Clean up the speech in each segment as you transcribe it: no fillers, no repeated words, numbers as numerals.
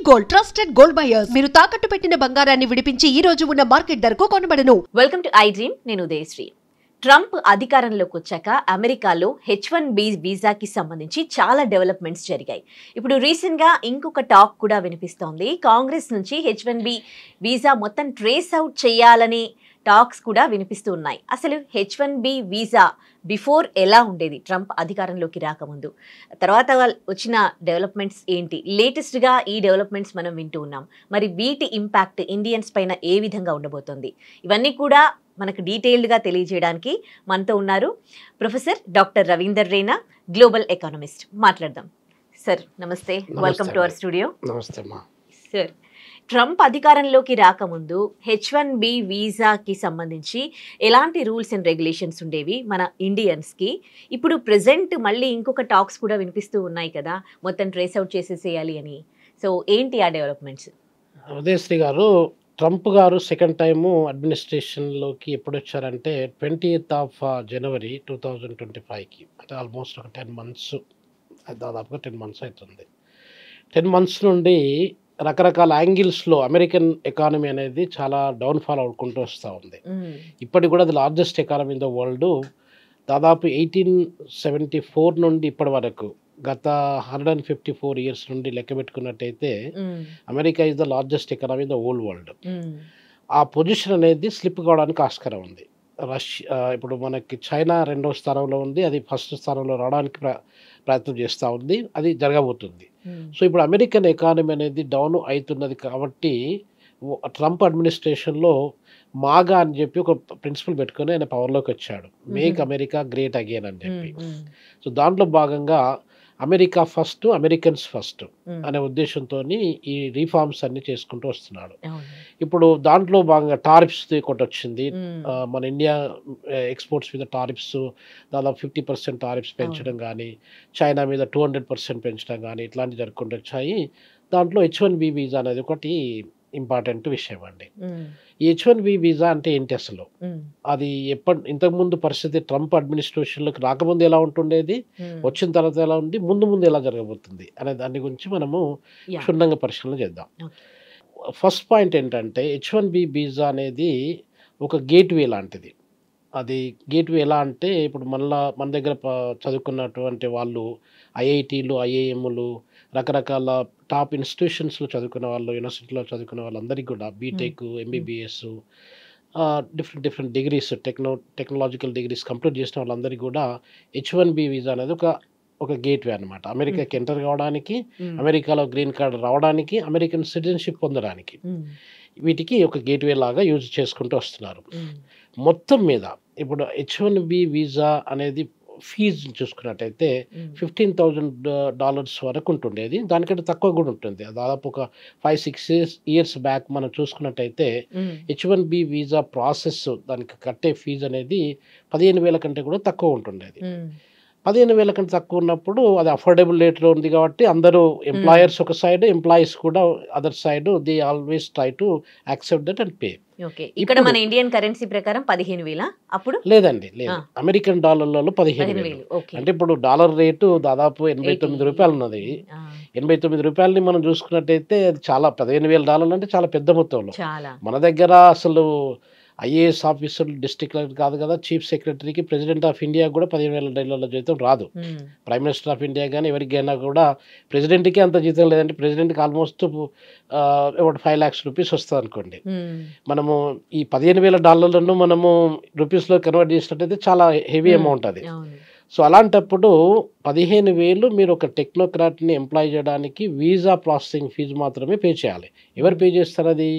Gold trusted gold buyers మీరు తాకట్టు పెట్టిన బంగారాన్ని విడిపించి ఈ రోజు ఉన్న మార్కెట్ ధరకు కొనబడను. Welcome to I dream. నేను ఉదయశ్రీ. ట్రంప్ అధికారంలోకి వచ్చాక అమెరికాలో H1B వీసాకి సంబంధించి చాలా డెవలప్మెంట్స్ జరిగాయి. ఇప్పుడు రీసెంట్గా ఇంకొక టాక్ కూడా వినిపిస్తోంది. కాంగ్రెస్ నుంచి H1B వీసా మొత్తం ట్రేస్ అవుట్ చేయాలని టాక్స్ కూడా వినిపిస్తూ ఉన్నాయి. అసలు H1B వీసా బిఫోర్ ఎలా ఉండేది ట్రంప్ అధికారంలోకి రాకముందు, తర్వాత వచ్చిన డెవలప్మెంట్స్ ఏంటి, లేటెస్ట్గా ఈ డెవలప్మెంట్స్ మనం వింటూ ఉన్నాం. మరి వీటి ఇంపాక్ట్ ఇండియన్స్ పైన ఏ విధంగా ఉండబోతోంది, ఇవన్నీ కూడా మనకు డీటెయిల్డ్గా తెలియజేయడానికి మనతో ఉన్నారు professor doctor Ravinder Raina, global economist. మాట్లాడదాం. సార్ నమస్తే, వెల్కమ్ టు అవర్ స్టూడియో. నమస్తే సార్, ట్రంప్ అధికారంలోకి రాకముందు H1B వీసాకి సంబంధించి ఎలాంటి రూల్స్ అండ్ రెగ్యులేషన్స్ ఉండేవి మన ఇండియన్స్కి? ఇప్పుడు ప్రెజెంట్ మళ్ళీ ఇంకొక టాక్స్ కూడా వినిపిస్తూ ఉన్నాయి కదా, మొత్తం ట్రేస్ అవుట్ చేసేసేయాలి అని. సో ఏంటి ఆ డెవలప్మెంట్స్? ఉదయశ్రీ గారు, ట్రంప్ గారు సెకండ్ టైము అడ్మినిస్ట్రేషన్లోకి ఎప్పుడు వచ్చారంటే 20th January 2025కి, అంటే ఆల్మోస్ట్ ఒక 10 months, దాదాపుగా 10 months అవుతుంది. 10 months నుండి రకరకాల యాంగిల్స్లో అమెరికన్ ఎకానమీ అనేది చాలా డౌన్ఫాల్ అవుకుంటూ వస్తూ ఉంది. ఇప్పటికి కూడా అది largest economy in the world. దాదాపు 1874 నుండి ఇప్పటి వరకు గత 154 years నుండి లెక్క పెట్టుకున్నట్టయితే America is the largest economy in the whole world. ఆ పొజిషన్ అనేది స్లిప్ కావడానికి ఆస్కారం ఉంది. రష్యా ఇప్పుడు మనకి చైనా 2వ స్థానంలో ఉంది, అది 1st స్థానంలో రావడానికి ప్రయత్నం చేస్తూ ఉంది, అది జరగబోతుంది. సో ఇప్పుడు అమెరికన్ ఎకానమీ అనేది డౌన్ అవుతున్నది కాబట్టి ట్రంప్ అడ్మినిస్ట్రేషన్లో మాగా అని చెప్పి ఒక ప్రిన్సిపల్ పెట్టుకొని ఆయన పవర్లోకి వచ్చాడు, మేక్ అమెరికా గ్రేట్ అగైన్ అని చెప్పి. సో దాంట్లో భాగంగా అమెరికా ఫస్ట్, అమెరికన్స్ ఫస్ట్ అనే ఉద్దేశంతో ఈ రీఫార్మ్స్ అన్ని చేసుకుంటూ వస్తున్నాడు. ఇప్పుడు దాంట్లో భాగంగా టారిఫ్స్ ఒకటి వచ్చింది. మన ఇండియా ఎక్స్పోర్ట్స్ మీద టారిఫ్స్ దాదాపు 50% టారిఫ్స్ పెంచడం కానీ, చైనా మీద 200% పెంచడం కానీ, ఇట్లాంటివి జరుగుకుంటూ వచ్చాయి. దాంట్లో H1B వీసా అనేది ఒకటి ఇంపార్టెంట్ విషయం అండి. ఈ H1B వీసా అంటే ఏంటి అసలు? అది ఇంతకుముందు పరిస్థితి ట్రంప్ అడ్మినిస్ట్రేషన్లోకి రాకముందు ఎలా ఉంటుండేది, వచ్చిన తర్వాత ఎలా ఉంది, ముందు ఎలా జరగబోతుంది అనే దాని గురించి మనము క్షుణ్ణంగా పరిశీలన చేద్దాం. ఫస్ట్ పాయింట్ ఏంటంటే H1B వీసా అనేది ఒక గేట్వే లాంటిది. అది గేట్వే ఎలా అంటే, ఇప్పుడు మన దగ్గర చదువుకున్నటువంటి వాళ్ళు ఐఐటీలు, ఐఐఎంలు, రకరకాల టాప్ ఇన్స్టిట్యూషన్స్లో చదువుకున్న వాళ్ళు, యూనివర్సిటీలో చదువుకున్న వాళ్ళందరికీ కూడా B Tech, MBBS, different degrees, technological degrees complete చేసిన వాళ్ళందరికీ కూడా H1B వీసా అనేది ఒక గేట్వే అనమాట. అమెరికాకి ఎంటర్ కావడానికి, అమెరికాలో గ్రీన్ కార్డ్ రావడానికి, అమెరికన్ సిటిజన్షిప్ పొందడానికి, వీటికి ఒక గేట్వే లాగా యూజ్ చేసుకుంటూ వస్తున్నారు. మొత్తం మీద ఇప్పుడు H1B వీసా అనేది ఫీజు చూసుకున్నట్టయితే $15,000 వరకు ఉంటుండేది. దానికంటే తక్కువ కూడా ఉంటుంది. దాదాపు ఒక 5-6 years బ్యాక్ మనం చూసుకున్నట్టయితే H1B వీసా ప్రాసెస్ దానికి కట్టే ఫీజు అనేది 15,000 కంటే కూడా తక్కువ ఉంటుండేది. 15,000 కంటే తక్కువ ఉన్నప్పుడు అది అఫోర్డబుల్ రేట్లో ఉంది కాబట్టి అందరూ ఎంప్లాయర్స్ ఒక సైడ్, ఎంప్లాయీస్ కూడా other side, they always try to accept that and pay. ఇక్కడ మన ఇండియన్ కరెన్సీ ప్రకారం 15,000 అప్పుడు లేదండి, లేదు, అమెరికన్ డాలర్లలో 15,000. అంటే ఇప్పుడు డాలర్ రేటు దాదాపు $89 ఉన్నది. $89 మనం చూసుకున్నట్టయితే అది చాలా, $15,000 అంటే చాలా పెద్ద మొత్తంలో. మన దగ్గర అసలు ఐఏఎస్ ఆఫీసర్, డిస్ట్రిక్ట్ కలెక్టర్ కాదు కదా, చీఫ్ సెక్రటరీకి, ప్రెసిడెంట్ ఆఫ్ ఇండియా కూడా $15,000 జీతం రాదు. ప్రైమ్ మినిస్టర్ ఆఫ్ ఇండియా కానీ ఎవరికైనా కూడా ప్రెసిడెంట్కి అంత జీతం లేదంటే, ప్రెసిడెంట్కి ఆల్మోస్ట్ about 5 lakhs rupees వస్తుంది అనుకోండి. మనము ఈ $15,000 మనము రూపీస్లో కన్వర్ట్ చేసినట్టయితే చాలా హెవీ అమౌంట్ అది. సో అలాంటప్పుడు 15,000 మీరు ఒక టెక్నోక్రాట్ని ఎంప్లాయ్ చేయడానికి వీసా ప్రాసెసింగ్ ఫీజు మాత్రమే పే చేయాలి. ఎవరు పే చేస్తారు? అది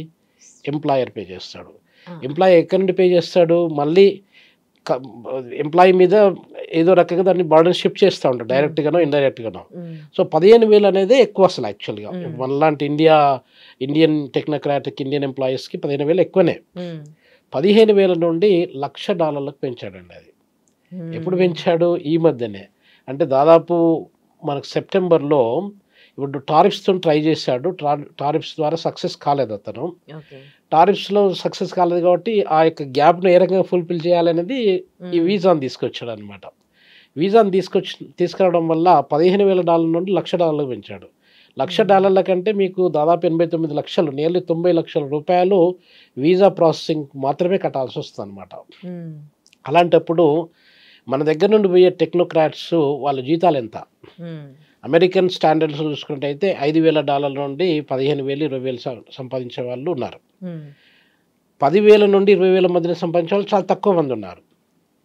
ఎంప్లాయర్ పే చేస్తాడు. ఎంప్లాయీ ఎక్కడి నుండి పే చేస్తాడు? మళ్ళీ ఎంప్లాయీ మీద ఏదో రకంగా దాన్ని బర్డన్ షిఫ్ట్ చేస్తూ ఉంటాడు, డైరెక్ట్గానో ఇండైరెక్ట్గానో. సో 15,000 అనేది ఎక్కువ అసలు యాక్చువల్గా. మనలాంటి ఇండియన్ టెక్నోక్రాటిక్ ఇండియన్ ఎంప్లాయీస్కి 15,000 ఎక్కువనే. 15,000 నుండి $1,00,000 పెంచాడండి. అది ఎప్పుడు పెంచాడు? ఈ మధ్యనే. అంటే దాదాపు మనకు సెప్టెంబర్లో ఇప్పుడు టారిఫ్స్తో ట్రై చేశాడు. టారిఫ్స్ ద్వారా సక్సెస్ కాలేదు అతను. టారిఫ్స్లో సక్సెస్ కాలేదు కాబట్టి ఆ యొక్క గ్యాప్ను ఏ రకంగా ఫుల్ఫిల్ చేయాలనేది ఈ వీసాను తీసుకొచ్చాడు అనమాట. వీసాను తీసుకురావడం వల్ల $15,000 నుండి $1,00,000 పెంచాడు. $1,00,000 కంటే మీకు దాదాపు 89 లక్షలు, నియర్లీ 90 లక్షల రూపాయలు వీసా ప్రాసెసింగ్ మాత్రమే కట్టాల్సి వస్తుంది అనమాట. అలాంటప్పుడు మన దగ్గర నుండి పోయే టెక్నోక్రాట్స్ వాళ్ళ జీతాలు ఎంత? అమెరికన్ స్టాండర్డ్స్ చూసుకుంటే $5,000 నుండి 15,000, 20,000 సంపాదించే వాళ్ళు ఉన్నారు. 10,000 నుండి 20,000 మధ్యన సంపాదించే వాళ్ళు చాలా తక్కువ మంది ఉన్నారు.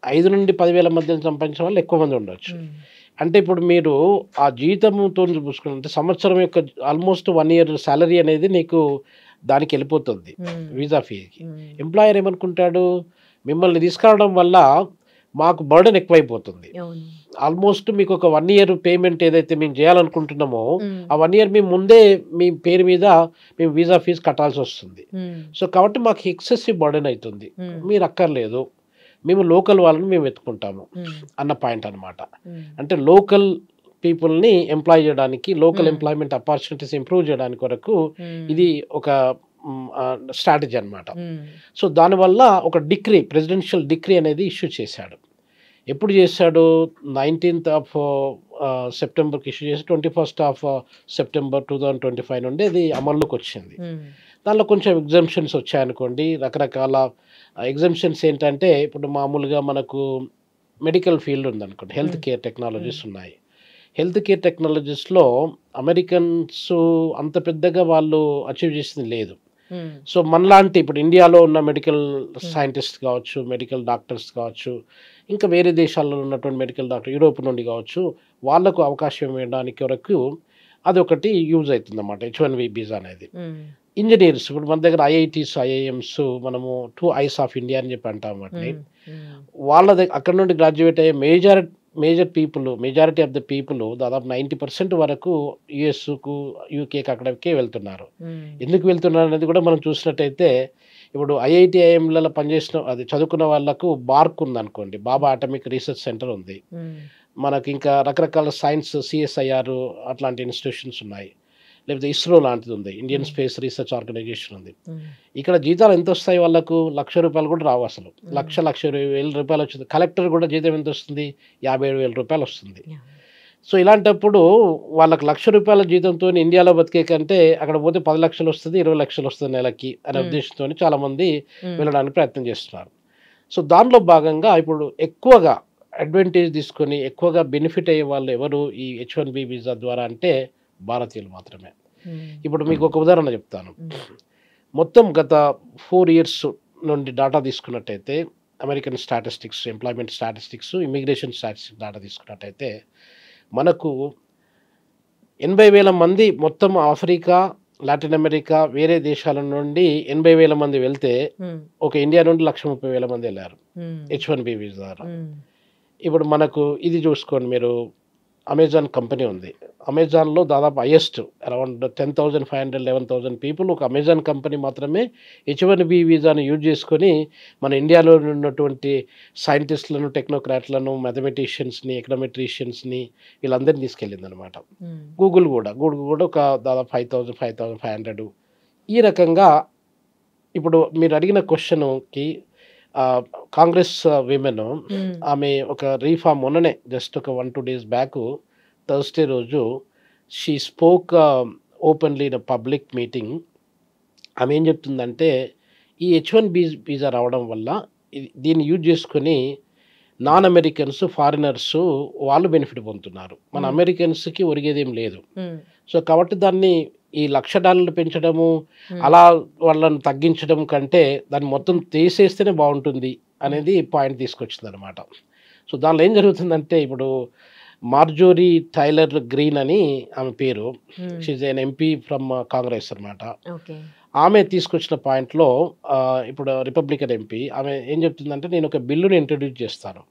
5 నుండి 10,000 మధ్యన సంపాదించే వాళ్ళు ఎక్కువ మంది ఉండొచ్చు. అంటే ఇప్పుడు మీరు ఆ జీతంతో చూసుకుంటే సంవత్సరం యొక్క ఆల్మోస్ట్ 1 ఇయర్ సాలరీ అనేది నీకు దానికి వెళ్ళిపోతుంది వీసా ఫీకి. ఎంప్లాయర్ ఏమనుకుంటాడు, మిమ్మల్ని తీసుకురావడం వల్ల మాకు బర్డెన్ ఎక్కువైపోతుంది. ఆల్మోస్ట్ మీకు ఒక 1 ఇయర్ పేమెంట్ ఏదైతే మేము చేయాలనుకుంటున్నామో ఆ 1 ఇయర్ మేము ముందే మీ పేరు మీద మేము వీసా ఫీజు కట్టాల్సి వస్తుంది. సో కాబట్టి మాకు ఎక్సెసివ్ బర్డెన్ అవుతుంది, మీరు అక్కర్లేదు, మేము లోకల్ వాళ్ళని మేము వెతుకుంటాము అన్న పాయింట్ అనమాట. అంటే లోకల్ పీపుల్ని ఎంప్లాయ్ చేయడానికి, లోకల్ ఎంప్లాయ్మెంట్ ఆపర్చునిటీస్ ఇంప్రూవ్ చేయడానికి వరకు ఇది ఒక స్ట్రాటజీ అనమాట. సో దానివల్ల ఒక డిక్రీ, ప్రెసిడెన్షియల్ డిక్రీ అనేది ఇష్యూ చేశాడు. ఎప్పుడు చేశాడు? 19th of సెప్టెంబర్కి ఇష్యూ చేసి 21st of September 2025 నుండి అది అమల్లోకి వచ్చింది. దానిలో కొంచెం ఎగ్జామ్షన్స్ వచ్చాయనుకోండి. రకరకాల ఎగ్జామ్షన్స్ ఏంటంటే, ఇప్పుడు మామూలుగా మనకు మెడికల్ ఫీల్డ్ ఉందనుకోండి, హెల్త్ కేర్ టెక్నాలజీస్ ఉన్నాయి. హెల్త్ కేర్ టెక్నాలజీస్లో అమెరికన్స్ అంత పెద్దగా వాళ్ళు అచీవ్ చేసింది లేదు. సో మనలాంటి ఇప్పుడు ఇండియాలో ఉన్న మెడికల్ సైంటిస్ట్ కావచ్చు, మెడికల్ డాక్టర్స్ కావచ్చు, ఇంకా వేరే దేశాల్లో ఉన్నటువంటి మెడికల్ డాక్టర్ యూరోప్ నుండి కావచ్చు, వాళ్లకు అవకాశం ఇవ్వడానికి వరకు అదొకటి యూజ్ అవుతుంది అన్నమాట H1B వీసా అనేది. ఇంజనీర్స్ ఇప్పుడు మన దగ్గర IITs, IIMs మనము 2 ఐస్ ఆఫ్ ఇండియా అని చెప్పి అంటాం వాటిని. వాళ్ళ అక్కడ నుండి గ్రాడ్యుయేట్ అయ్యే మెజారిటీ ఆఫ్ ద పీపుల్ దాదాపు 90% వరకు యుఎస్కు, యూకేకి, అక్కడికే వెళ్తున్నారు. ఎందుకు వెళ్తున్నారు అనేది కూడా మనం చూసినట్టయితే, ఇప్పుడు IIT, IIMలలో పనిచేసిన అది చదువుకున్న వాళ్ళకు బార్క్ ఉందనుకోండి, బాబా అటామిక్ రీసెర్చ్ సెంటర్ ఉంది. మనకి ఇంకా రకరకాల సైన్స్, CSIR అట్లాంటి ఇన్స్టిట్యూషన్స్ ఉన్నాయి. లేకపోతే ఇస్రో లాంటిది ఉంది, ఇండియన్ స్పేస్ రీసెర్చ్ ఆర్గనైజేషన్ ఉంది. ఇక్కడ జీతాలు ఎంత వస్తాయి వాళ్ళకు? ₹1,00,000 కూడా రావు అసలు. 1,20,000 వచ్చింది. కలెక్టర్ కూడా జీతం ఎంత వస్తుంది? ₹57,000 వస్తుంది. సో ఇలాంటప్పుడు వాళ్ళకి ₹1,00,000 జీతంతో ఇండియాలో బతికే కంటే అక్కడ పోతే 10 లక్షలు వస్తుంది, 20 లక్షలు వస్తుంది నెలకి అనే ఉద్దేశంతో చాలామంది వెళ్ళడానికి ప్రయత్నం చేస్తున్నారు. సో దానిలో భాగంగా ఇప్పుడు ఎక్కువగా అడ్వాంటేజ్ తీసుకొని ఎక్కువగా బెనిఫిట్ అయ్యే వాళ్ళు ఎవరు ఈ H1B వీసా ద్వారా అంటే భారతీయులు మాత్రమే. ఇప్పుడు మీకు ఒక ఉదాహరణ చెప్తాను. మొత్తం గత 4 years నుండి డాటా తీసుకున్నట్టయితే, American statistics, employment statistics, immigration statistics data తీసుకున్నట్టయితే మనకు 80,000 మంది మొత్తం ఆఫ్రికా, లాటిన్ అమెరికా, వేరే దేశాల నుండి 80,000 మంది వెళ్తే ఒక ఇండియా నుండి 1,30,000 మంది వెళ్ళారు H1B వీసా ద్వారా. ఇప్పుడు మనకు ఇది చూసుకోండి, మీరు అమెజాన్ కంపెనీ ఉంది. అమెజాన్లో దాదాపు హైయెస్ట్ అరౌండ్ 10,500, 11,000 పీపుల్ ఒక అమెజాన్ కంపెనీ మాత్రమే H1B వీసాను యూజ్ చేసుకొని మన ఇండియాలో ఉన్నటువంటి సైంటిస్టులను, టెక్నోక్రాట్లను, మ్యాథమెటిషియన్స్ని, ఎకనామెట్రిషియన్స్ని వీళ్ళందరినీ తీసుకెళ్ళింది అనమాట. గూగుల్ కూడా ఒక దాదాపు 5,000, 5,500. ఈ రకంగా ఇప్పుడు మీరు అడిగిన క్వశ్చన్కి కాంగ్రెస్ విమెన్ ఆమె ఒక రీఫార్మ్ మొన్ననే జస్ట్ ఒక 1-2 days బ్యాక్ థర్స్డే రోజు she spoke openly in public meeting. ఆమె ఏం చెప్తుందంటే, ఈ H1B వీసా రావడం వల్ల దీన్ని యూజ్ చేసుకొని నాన్ అమెరికన్స్, ఫారినర్స్ వాళ్ళు బెనిఫిట్ పొందుతున్నారు. మన అమెరికన్స్కి ఒరిగేదేం లేదు. సో కాబట్టి దాన్ని ఈ $1,00,000 పెంచడము, అలా వాళ్ళని తగ్గించడం కంటే దాన్ని మొత్తం తీసేస్తేనే బాగుంటుంది అనేది పాయింట్ తీసుకొచ్చింది అనమాట. సో దానిలో ఏం జరుగుతుందంటే, ఇప్పుడు మార్జోరీ టైలర్ గ్రీన్ అని ఆమె పేరు, she's an MP from Congress అనమాట. ఆమె తీసుకొచ్చిన పాయింట్లో ఇప్పుడు రిపబ్లికన్ MP ఆమె ఏం చెప్తుందంటే, నేను ఒక బిల్లుని ఇంట్రడ్యూస్ చేస్తాను.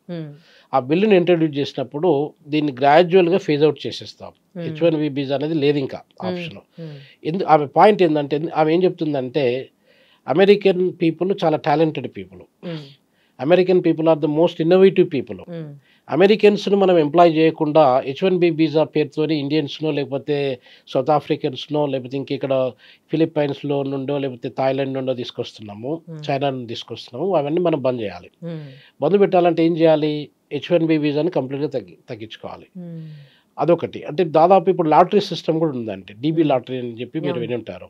ఆ బిల్లుని ఇంట్రడ్యూస్ చేసినప్పుడు దీన్ని గ్రాడ్యువల్గా ఫేజ్ అవుట్ చేసేస్తాం. H1B వీసా అనేది లేదు ఇంకా ఆప్షన్. ఆమె పాయింట్ ఏంటంటే, ఆమె ఏం చెప్తుందంటే, అమెరికన్ పీపుల్ చాలా talented people. American people are the most innovative people. అమెరికన్స్ను మనం ఎంప్లాయ్ చేయకుండా H1B వీసా పేరుతోని ఇండియన్స్నో, లేకపోతే సౌత్ ఆఫ్రికన్స్నో, లేకపోతే ఇంకెక్కడ ఫిలిప్పైన్స్లో నుండో, లేకపోతే థాయిలాండ్ నుండో తీసుకొస్తున్నాము, చైనా నుండి తీసుకొస్తున్నాము. అవన్నీ మనం బంద్ చేయాలి. బంద్ పెట్టాలంటే ఏం చేయాలి? H1B వీసాని కంప్లీట్గా తగ్గించుకోవాలి. అదొకటి. అంటే దాదాపు ఇప్పుడు లాటరీ సిస్టమ్ కూడా ఉందండి. డీబీ లాటరీ అని చెప్పి మీరు అవును. విని ఉంటారు.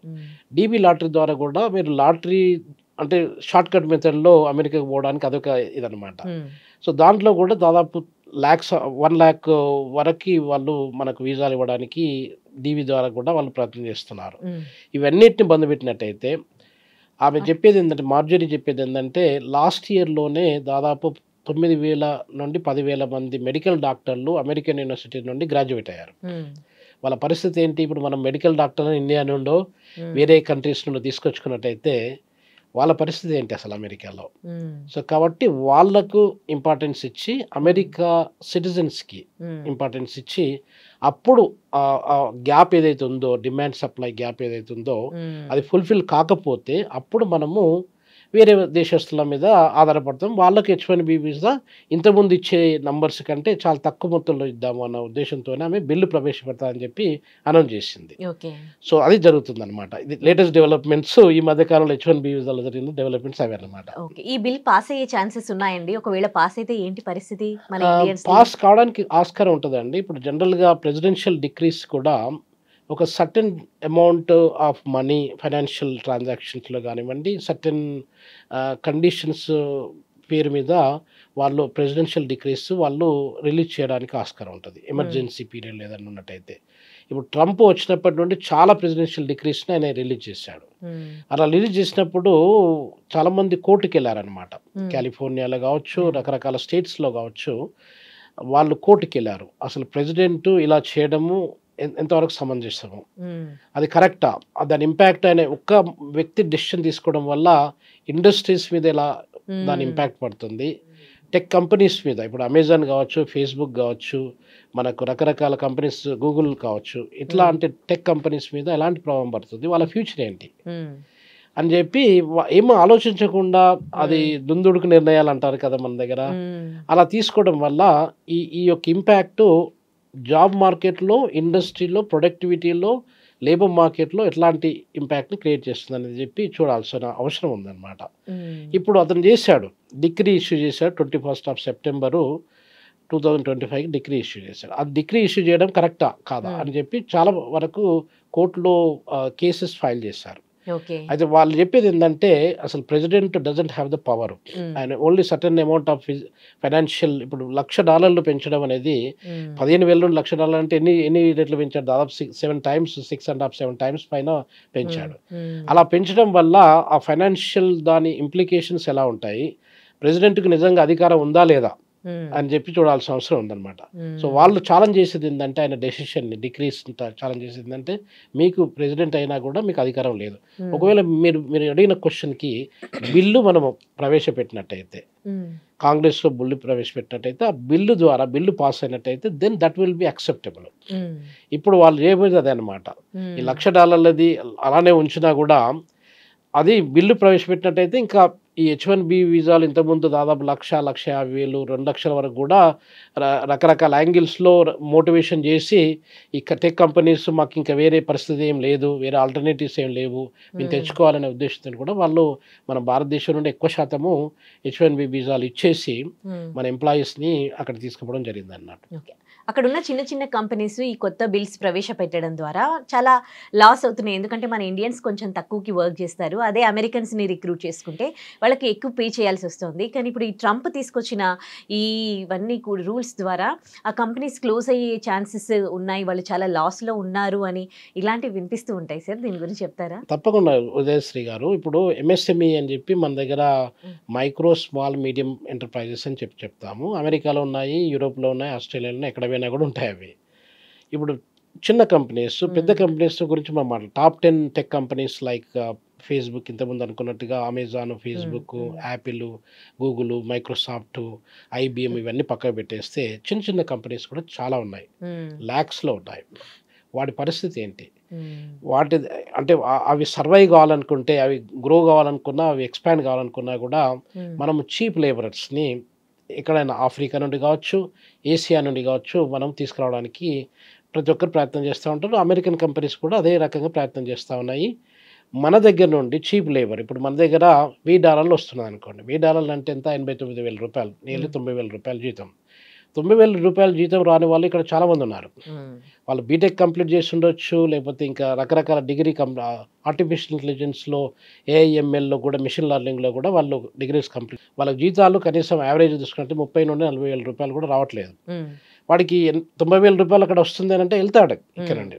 డీబీ లాటరీ ద్వారా కూడా మీరు లాటరీ అంటే షార్ట్‌కట్ మెథడ్‌లో అమెరికాకి పోవడానికి అదొక ఇదనమాట. సో, దాంట్లో కూడా దాదాపు లాక్స్ 1,00,000 వరకి వాళ్ళు మనకు వీసాలు ఇవ్వడానికి డీబీ ద్వారా కూడా వాళ్ళు ప్రయత్నం చేస్తున్నారు. ఇవన్నిటిని బంద్ పెట్టినట్టయితే ఆమె చెప్పేదేందంటే మార్జరీ చెప్పేదేందంటే లాస్ట్ ఇయర్‌లోనే దాదాపు 9,000 నుండి 10,000 మంది మెడికల్ డాక్టర్లు అమెరికన్ యూనివర్సిటీ నుండి గ్రాడ్యుయేట్ అయ్యారు. వాళ్ళ పరిస్థితి ఏంటి? ఇప్పుడు మనం మెడికల్ డాక్టర్‌ని ఇండియా నుండో, వేరే కంట్రీస్ నుండో తీసుకొచ్చుకున్నట్టయితే వాళ్ళ పరిస్థితి ఏంటి అసలు అమెరికాలో? సో, కాబట్టి వాళ్ళకు ఇంపార్టెన్స్ ఇచ్చి అమెరికా సిటిజన్స్‌కి ఇంపార్టెన్స్ ఇచ్చి అప్పుడు గ్యాప్ ఏదైతే ఉందో డిమాండ్ సప్లై గ్యాప్ ఏదైతే ఉందో అది ఫుల్‌ఫిల్ కాకపోతే అప్పుడు మనము వేరే దేశస్తుల మీద ఆధారపడతాం. వాళ్ళకి H-1B వీసా ఇంతకుముందు ఇచ్చే నంబర్స్ కంటే చాలా తక్కువ మొత్తంలో ఇద్దాము అన్న ఉద్దేశంతోనే ఆమె బిల్లు ప్రవేశపెడతామని చెప్పి అనౌన్స్ చేసింది. ఓకే. సో, అది జరుగుతుందనమాట. ఇది లేటెస్ట్ డెవలప్‌మెంట్స్ ఈ మధ్య కాలంలో H-1B వీసాలో జరిగిన డెవలప్‌మెంట్స్ అవే అన్నమాట. ఓకే. ఈ బిల్ పాస్ అయ్యే ఛాన్సెస్ ఉన్నాయండి? ఒకవేళ పాస్ అయితే ఏంటి పరిస్థితి మన ఇండియన్స్? పాస్ కావడానికి ఆస్కారం ఉంటదండి. ఇప్పుడు జనరల్‌గా ప్రెసిడెన్షియల్ డిక్రీస్ కూడా ఒక certain amount of money financial ట్రాన్సాక్షన్స్‌లో గానివ్వండి, సర్టెన్ కండిషన్స్ పేరు మీద వాళ్ళు ప్రెసిడెన్షియల్ డిక్రీస్ వాళ్ళు రిలీజ్ చేయడానికి ఆస్కారం ఉంటది. ఎమర్జెన్సీ పీరియడ్‌లో ఏదైనా ఉన్నట్టయితే. ఇప్పుడు ట్రంప్ వచ్చినప్పటి నుండి చాలా ప్రెసిడెన్షియల్ డిక్రీస్‌ని ఆయన రిలీజ్ చేశాడు. అలా రిలీజ్ చేసినప్పుడు చాలామంది కోర్టుకెళ్లారనమాట. కాలిఫోర్నియాలో గావచ్చు, రకరకాల స్టేట్స్‌లో గావచ్చు, వాళ్ళు కోర్టుకెళ్లారు. అసలు ప్రెసిడెంట్ ఇలా చేయడము ఎంతవరకు సమంజసము? అది కరెక్టా? దాని ఇంపాక్ట్ ఆయన ఒక్క వ్యక్తి డెసిషన్ తీసుకోవడం వల్ల ఇండస్ట్రీస్ మీద ఎలా దాని ఇంపాక్ట్ పడుతుంది? టెక్ కంపెనీస్ మీద ఇప్పుడు అమెజాన్ కావచ్చు, ఫేస్‌బుక్ కావచ్చు, మనకు రకరకాల కంపెనీస్ గూగుల్ కావచ్చు, ఇట్లాంటి టెక్ కంపెనీస్ మీద ఎలాంటి ప్రభావం పడుతుంది? వాళ్ళ ఫ్యూచర్ ఏంటి? అని చెప్పి ఏమో ఆలోచించకుండా అది దుందుడుకు నిర్ణయాలు అంటారు కదా మన దగ్గర. అలా తీసుకోవడం వల్ల ఈ యొక్క ఇంపాక్ట్ జాబ్ మార్కెట్‌లో, ఇండస్ట్రీలో, ప్రొడక్టివిటీలో, లేబర్ మార్కెట్‌లో ఎట్లాంటి ఇంపాక్ట్‌ని క్రియేట్ చేస్తుందని చెప్పి చూడాల్సిన అవసరం ఉందన్నమాట. ఇప్పుడు అతను చేశాడు. డిక్రీ ఇష్యూ చేశాడు. 21 సెప్టెంబర్ 2025కి డిక్రీ ఇష్యూ చేశాడు. ఆ డిక్రీ ఇష్యూ చేయడం కరెక్టా? కాదా? అని చెప్పి చాలా వరకు కోర్టులో కేసెస్ ఫైల్ చేశారు. ఓకే. అయితే వాళ్ళు చెప్పేది ఏందంటే అసలు president doesn't have the power. ఆయన only certain amount of financial ఇప్పుడు $1,00,000 పెంచడం అనేది 15,000 నుండి $1,00,000 అంటే ఎన్ని రెట్లు పెంచాడు? దాదాపు 7 టైమ్స్ 6.5 7 టైమ్స్ పైన పెంచాడు. అలా పెంచడం వల్ల ఆ ఫైనాన్షియల్ దాని ఇంప్లికేషన్స్ ఎలా ఉంటాయి? ప్రెసిడెంట్‌కి నిజంగా అధికారం ఉందా లేదా? అని చెప్పి చూడాల్సిన అవసరం ఉందన్నమాట. సో, వాళ్ళు ఛాలెంజ్ చేసేది ఏందంటే ఆయన డెసిషన్‌ని డిక్రీస్ ఛాలెంజ్ చేసేది ఏందంటే మీకు ప్రెసిడెంట్ అయినా కూడా మీకు అధికారం లేదు. ఒకవేళ మీరు అడిగిన క్వెషన్‌కి బిల్లు మనము ప్రవేశపెట్టినట్టయితే, కాంగ్రెస్‌లో బిల్లు ప్రవేశపెట్టినట్టయితే, ఆ బిల్లు ద్వారా బిల్లు పాస్ అయినట్టయితే then that will be acceptable. ఇప్పుడు వాళ్ళు చేయబోయేది అదే అన్నమాట. ఈ $1,00,000 అలానే ఉంచినా కూడా అది బిల్లు ప్రవేశపెట్టినట్టయితే ఇంకా ఈ H-1B వీసాలు ఇంతకుముందు దాదాపు 1,00,000, 1,50,000, 2,00,000 వరకు కూడా రకరకాల యాంగిల్స్‌లో మోటివేషన్ చేసి టెక్ కంపెనీస్ మాకు ఇంకా వేరే పరిస్థితి ఏం లేదు, వేరే ఆల్టర్నేటివ్స్ ఏం లేవు, మేము తెచ్చుకోవాలనే ఉద్దేశంతో కూడా వాళ్ళు మన భారతదేశం నుండి ఎక్కువ శాతము H-1B వీసాలు ఇచ్చేసి మన ఎంప్లాయీస్‌ని అక్కడ తీసుకుపోవడం జరిగిందన్నమాట. ఓకే. అక్కడ ఉన్న చిన్న చిన్న కంపెనీస్ ఈ కొత్త బిల్స్ ప్రవేశపెట్టడం ద్వారా చాలా లాస్ అవుతున్నాయి. ఎందుకంటే మన ఇండియన్స్ కొంచెం తక్కువకి వర్క్ చేస్తారు. అదే అమెరికన్స్‌ని రిక్రూట్ చేసుకుంటే వాళ్ళకి ఎక్కువ పే చేయాల్సి వస్తుంది. కానీ ఇప్పుడు ఈ ట్రంప్ తీసుకొచ్చిన ఇవన్నీ రూల్స్ ద్వారా ఆ కంపెనీస్ క్లోజ్ అయ్యే ఛాన్సెస్ ఉన్నాయి. వాళ్ళు చాలా లాస్‌లో ఉన్నారు అని ఇలాంటివి వినిపిస్తూ ఉంటాయి సార్. దీని గురించి చెప్తారా? తప్పకుండా ఉదయశ్రీ గారు. ఇప్పుడు MSME అని చెప్పి మన దగ్గర మైక్రో, స్మాల్, మీడియం ఎంటర్ప్రైజెస్ అని చెప్తాము. అమెరికాలో ఉన్నాయి, యూరోప్‌లో ఉన్నాయి, ఆస్ట్రేలియాలో ఉన్నాయి, ఎక్కడ పోయినా కూడా ఉంటాయి అవి. ఇప్పుడు చిన్న కంపెనీస్, పెద్ద కంపెనీస్ గురించి మనం మాట్లాడాలి. Top 10 tech companies like Facebook ఇంతకుముందు అనుకున్నట్టుగా Amazon, Facebook, Apple, Google, Microsoft, IBM ఇవన్నీ పక్కకు పెట్టేస్తే చిన్న చిన్న కంపెనీస్ కూడా చాలా ఉన్నాయి. లాక్స్‌లో ఉన్నాయి. వాటి పరిస్థితి ఏంటి? వాటి అంటే అవి సర్వైవ్ కావాలనుకుంటే, అవి గ్రో కావాలనుకున్నా, అవి ఎక్స్పాండ్ కావాలనుకున్నా కూడా మనం చీప్ లేబరర్స్‌ని ఎక్కడైనా ఆఫ్రికా నుండి కావచ్చు, ఏసియా నుండి కావచ్చు మనం తీసుకురావడానికి ప్రతి ఒక్కరు ప్రయత్నం చేస్తూ ఉంటారు. అమెరికన్ కంపెనీస్ కూడా అదే రకంగా ప్రయత్నం చేస్తూ ఉన్నాయి. మన దగ్గర నుండి చీప్ లేబర్ ఇప్పుడు మన దగ్గర $1,000 వస్తున్నది అనుకోండి. $1,000 అంటే ఎంత? $89,000, నియర్లీ $90,000 జీతం. 90,000 జీతం రాని వాళ్ళు ఇక్కడ చాలామంది ఉన్నారు. వాళ్ళు బీటెక్ కంప్లీట్ చేసి ఉండొచ్చు, లేకపోతే ఇంకా రకరకాల డిగ్రీ ఆర్టిఫిషియల్ ఇంటెలిజెన్స్లో, ఏఐఎంఎల్లో కూడా, మిషన్ లెర్నింగ్లో కూడా వాళ్ళు డిగ్రీస్ కంప్లీట్. వాళ్ళ జీతాలు కనీసం యావరేజ్ చూసుకుంటే 30,000 నుండి 40,000 రూపాయలు కూడా రావట్లేదు. వాడికి 90,000 రూపాయలు అక్కడ వస్తుంది అంటే వెళ్తాడు ఇక్కడండి.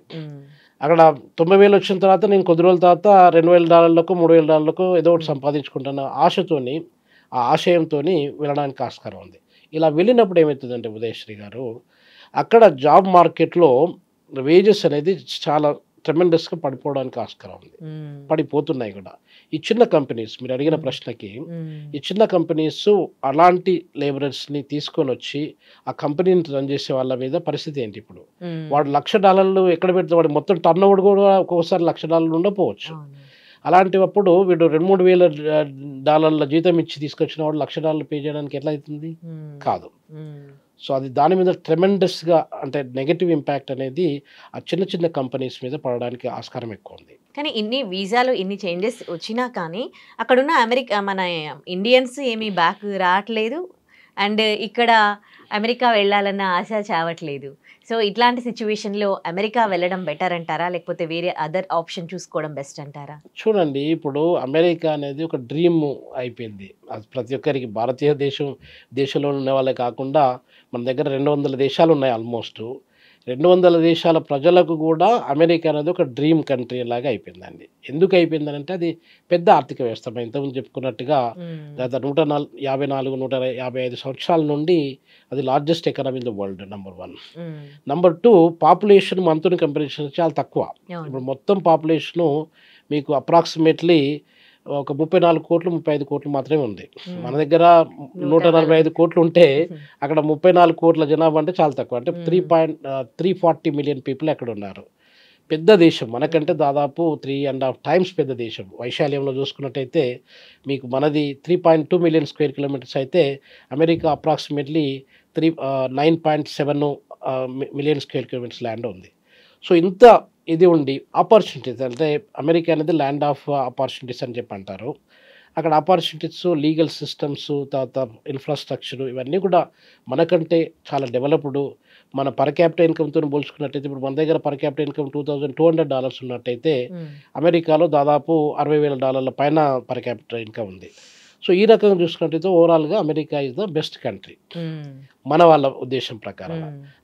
అక్కడ 90,000 వచ్చిన తర్వాత నేను కొద్ది రోజుల తర్వాత $2,000 $3,000 ఏదో ఒకటి సంపాదించుకుంటున్న ఆశతోని, ఆ ఆశయంతో వెళ్ళడానికి ఆస్కారం ఉంది. ఇలా వెళ్ళినప్పుడు ఏమవుతుందంటే ఉదయశ్రీ గారు, అక్కడ జాబ్ మార్కెట్లో వేజెస్ అనేది చాలా ట్రెమెండస్గా పడిపోవడానికి ఆస్కారం ఉంది. పడిపోతున్నాయి కూడా. ఈ చిన్న కంపెనీస్, మీరు అడిగిన ప్రశ్నకి, ఈ చిన్న కంపెనీస్ అలాంటి లేబరర్స్ని తీసుకొని వచ్చి ఆ కంపెనీని రన్ చేసే వాళ్ళ మీద పరిస్థితి ఏంటి? ఇప్పుడు వాడు $1,00,000 ఎక్కడ పెడితే వాడు మొత్తం టర్న్ ఓవర్ కూడా ఒక్కొక్కసారి $1,00,000 ఉండకపోవచ్చు. అలాంటివప్పుడు వీడు $2,000-3,000 జీతం ఇచ్చి తీసుకొచ్చిన వాడు $1,00,000 పే చేయడానికి ఎట్లా అవుతుంది? కాదు. సో అది దాని మీద ట్రెమెండస్గా, అంటే నెగటివ్ ఇంపాక్ట్ అనేది ఆ చిన్న చిన్న కంపెనీస్ మీద పడడానికి ఆస్కారం ఎక్కువ ఉంది. కానీ ఇన్ని వీసాలు ఇన్ని చేంజెస్ వచ్చినా కానీ అక్కడున్న మన ఇండియన్స్ ఏమీ బ్యాక్ రావట్లేదు, అండ్ ఇక్కడ అమెరికా వెళ్ళాలన్న ఆశ చావట్లేదు. సో ఇట్లాంటి సిచ్యువేషన్లో అమెరికా వెళ్ళడం బెటర్ అంటారా, లేకపోతే వేరే అదర్ ఆప్షన్ చూసుకోవడం బెస్ట్ అంటారా? చూడండి, ఇప్పుడు అమెరికా అనేది ఒక డ్రీమ్ అయిపోయింది. అది ప్రతి ఒక్కరికి, భారతీయ దేశంలో ఉన్న వాళ్ళే కాకుండా మన దగ్గర 200 దేశాలు ఉన్నాయి. ఆల్మోస్ట్ 200 దేశాల ప్రజలకు కూడా అమెరికా అనేది ఒక డ్రీమ్ కంట్రీ లాగా అయిపోయిందండి. ఎందుకు అయిపోయిందని అంటే, అది పెద్ద ఆర్థిక వ్యవస్థ. మనం ఇంతకుముందు చెప్పుకున్నట్టుగా గత 154-155 సంవత్సరాల నుండి అది largest economy in the world, number 1. Number 2, population మనతో కంపారిజన్ చాలా తక్కువ. ఇప్పుడు మొత్తం పాపులేషను మీకు అప్రాక్సిమేట్లీ ఒక 34 కోట్లు 35 కోట్లు మాత్రమే ఉంది. మన దగ్గర 145 కోట్లు ఉంటే అక్కడ 34 కోట్ల జనాభా అంటే చాలా తక్కువ. అంటే 340 మిలియన్ పీపుల్ అక్కడ ఉన్నారు. పెద్ద దేశం, మనకంటే దాదాపు 3.5 టైమ్స్ పెద్ద దేశం. వైశాల్యంలో చూసుకున్నట్టయితే మీకు మనది 3.2 మిలియన్ స్క్వేర్ కిలోమీటర్స్ అయితే America approximately 9.7 million square kilometres land ఉంది. సో ఇంత ఇది ఉండి ఆపర్చునిటీస్, అంటే అమెరికా అనేది ల్యాండ్ ఆఫ్ ఆపర్చునిటీస్ అని చెప్పి అంటారు. అక్కడ ఆపర్చునిటీస్, లీగల్ సిస్టమ్స్, తర్వాత ఇన్ఫ్రాస్ట్రక్చర్, ఇవన్నీ కూడా మనకంటే చాలా డెవలప్డ్. మన పర్ క్యాపిటల్ ఇన్కమ్తో పోల్చుకున్నట్టయితే ఇప్పుడు మన దగ్గర పర్ క్యాపిటల్ ఇన్కమ్ $2,200 ఉన్నట్టయితే అమెరికాలో దాదాపు $60,000 పైన పర్ క్యాపిటల్ ఇన్కమ్ ఉంది. సో ఈ రకంగా చూసుకున్నట్టయితే ఓవరాల్గా America is the best country మన వాళ్ళ ఉద్దేశం ప్రకారం.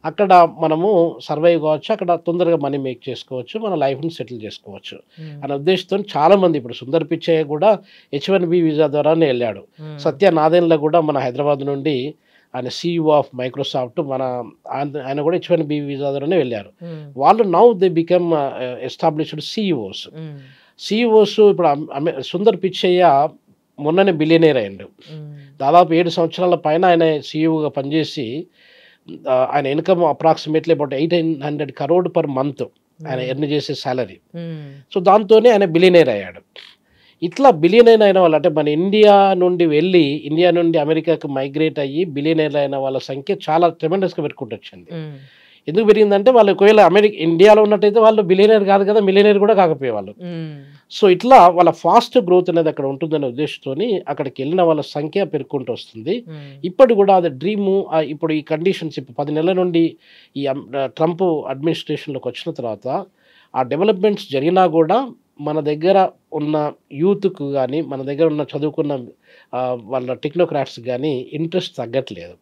అక్కడ మనము సర్వైవ్ కావచ్చు, అక్కడ తొందరగా మనీ మేక్ చేసుకోవచ్చు, మన లైఫ్ని సెటిల్ చేసుకోవచ్చు అనే ఉద్దేశంతో చాలామంది, ఇప్పుడు సుందర్ పిచ్చయ్య కూడా H1B వీసా ద్వారానే వెళ్ళాడు. సత్య నాదెండ్ల కూడా మన హైదరాబాద్ నుండి, ఆయన CEO ఆఫ్ మైక్రోసాఫ్ట్, ఆయన కూడా H1B వీసా ద్వారానే వెళ్ళారు. వాళ్ళు now they become established CEOs. ఇప్పుడు సుందర్ పిచ్చయ్య మొన్ననే బిలియనేర్ అయ్యాడు. దాదాపు 7 సంవత్సరాల పైన ఆయన CEOగా పనిచేసి ఆయన income approximately about 800 crore per month ఆయన ఎర్న్ చేసే శాలరీ. సో దాంతోనే ఆయన బిలియనేర్ అయ్యాడు. ఇట్లా బిలియనేర్ అయిన వాళ్ళు, అంటే మన ఇండియా నుండి అమెరికాకు మైగ్రేట్ అయ్యి బిలియనేర్ అయిన వాళ్ళ సంఖ్య చాలా ట్రెమెండస్గా పెరుగుకుంటూ వచ్చింది. ఎందుకు పెరిగిందంటే వాళ్ళు ఒకవేళ ఇండియాలో ఉన్నట్టయితే వాళ్ళు బిలియనేర్ కాదు కదా, మిలియనేర్ కూడా కాకపోయేవాళ్ళు. సో ఇట్లా వాళ్ళ ఫాస్ట్ గ్రోత్ అనేది అక్కడ ఉంటుందనే ఉద్దేశంతో అక్కడికి వెళ్ళిన వాళ్ళ సంఖ్య పెరుగుకుంటూ వస్తుంది. ఇప్పుడు కూడా అది డ్రీము. ఇప్పుడు ఈ కండిషన్స్, ఇప్పుడు 10 నెలల నుండి ఈ ట్రంప్ అడ్మినిస్ట్రేషన్లోకి వచ్చిన తర్వాత ఆ డెవలప్మెంట్స్ జరిగినా కూడా మన దగ్గర ఉన్న యూత్కు కానీ, మన దగ్గర ఉన్న చదువుకున్న వాళ్ళ టెక్నోక్రాట్స్ కానీ ఇంట్రెస్ట్ తగ్గట్లేదు.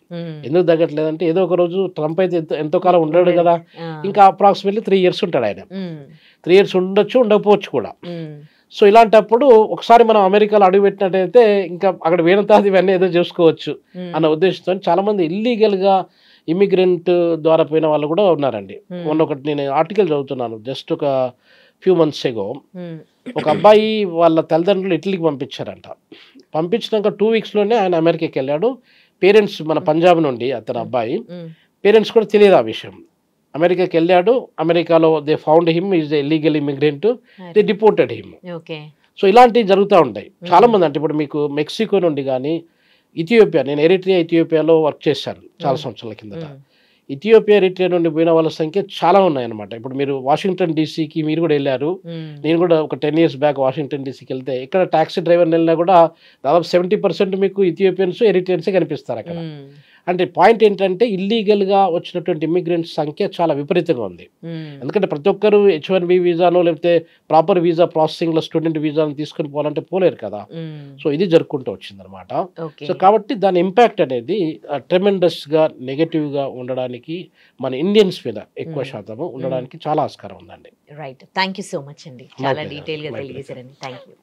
ఎందుకు తగ్గట్లేదు అంటే, ఏదో ఒక రోజు ట్రంప్ అయితే ఎంతో కాలం ఉండడు కదా, ఇంకా అప్రాక్సిమేట్లీ 3 years ఉంటాడు ఆయన. 3 years ఉండొచ్చు, ఉండకపోవచ్చు కూడా. సో ఇలాంటప్పుడు ఒకసారి మనం అమెరికాలో అడుగుపెట్టినట్టయితే ఇంకా అక్కడ వేణతాది ఇవన్నీ ఏదో చూసుకోవచ్చు అన్న ఉద్దేశంతో చాలామంది ఇల్లీగల్గా ఇమిగ్రెంట్ ద్వారా పోయిన వాళ్ళు కూడా ఉన్నారండి. మొన్న ఒకటి నేను ఆర్టికల్ చదువుతున్నాను, జస్ట్ ఒక ఫ్యూ మంత్స్ ఎగో. ఒక అబ్బాయి వాళ్ళ తల్లిదండ్రులు ఇటలీకి పంపించారంట. పంపించినాక 2 weeksలోనే ఆయన అమెరికాకి వెళ్ళాడు. పేరెంట్స్ మన పంజాబ్ నుండి అతని అబ్బాయి, పేరెంట్స్ కూడా తెలియదు ఆ విషయం. అమెరికాకి వెళ్ళాడు. అమెరికాలో they found him is illegal immigrant, they deported him. So ఇలాంటివి జరుగుతూ ఉంటాయి చాలా మంది. అంటే ఇప్పుడు మీకు మెక్సికో నుండి కానీ, ఇథియోపియా, నేను ఇథియోపియాలో వర్క్ చేశాను చాలా సంవత్సరాల కిందట. ఇథియోపియా నుండి పోయిన వాళ్ళ సంఖ్య చాలా ఉన్నాయన్నమాట. ఇప్పుడు మీరు వాషింగ్టన్ డీసీకి మీరు కూడా వెళ్ళారు, నేను కూడా ఒక 10 years బ్యాక్ వాషింగ్టన్ డీసీకి వెళ్తే ఇక్కడ టాక్సీ డ్రైవర్ని వెళ్ళినా కూడా దాదాపు 70% మీకు ఇథియోపియన్స్ ఎరిట్రియన్సే కనిపిస్తారు అక్కడ. అంటే పాయింట్ ఏంటంటే ఇల్లీగల్గా వచ్చినటువంటి ఇమిగ్రెంట్స్ సంఖ్య చాలా విపరీతంగా ఉంది. ఎందుకంటే ప్రతి ఒక్కరు H1B వీసానో లేకపోతే ప్రాపర్ వీసా ప్రాసెసింగ్లో స్టూడెంట్ వీసాను తీసుకొని పోవాలంటే పోలేరు కదా. సో ఇది జరుపుకుంటూ వచ్చిందనమాట. సో కాబట్టి దాని ఇంపాక్ట్ అనేది ట్రెమెండస్గా నెగటివ్గా ఉండడానికి మన ఇండియన్స్ మీద ఎక్కువ శాతము ఉండడానికి చాలా ఆస్కారం ఉందండి. Right, thank you so much అండి, చాలా డీటెయిల్గా తెలియజేశారండి. Thank you.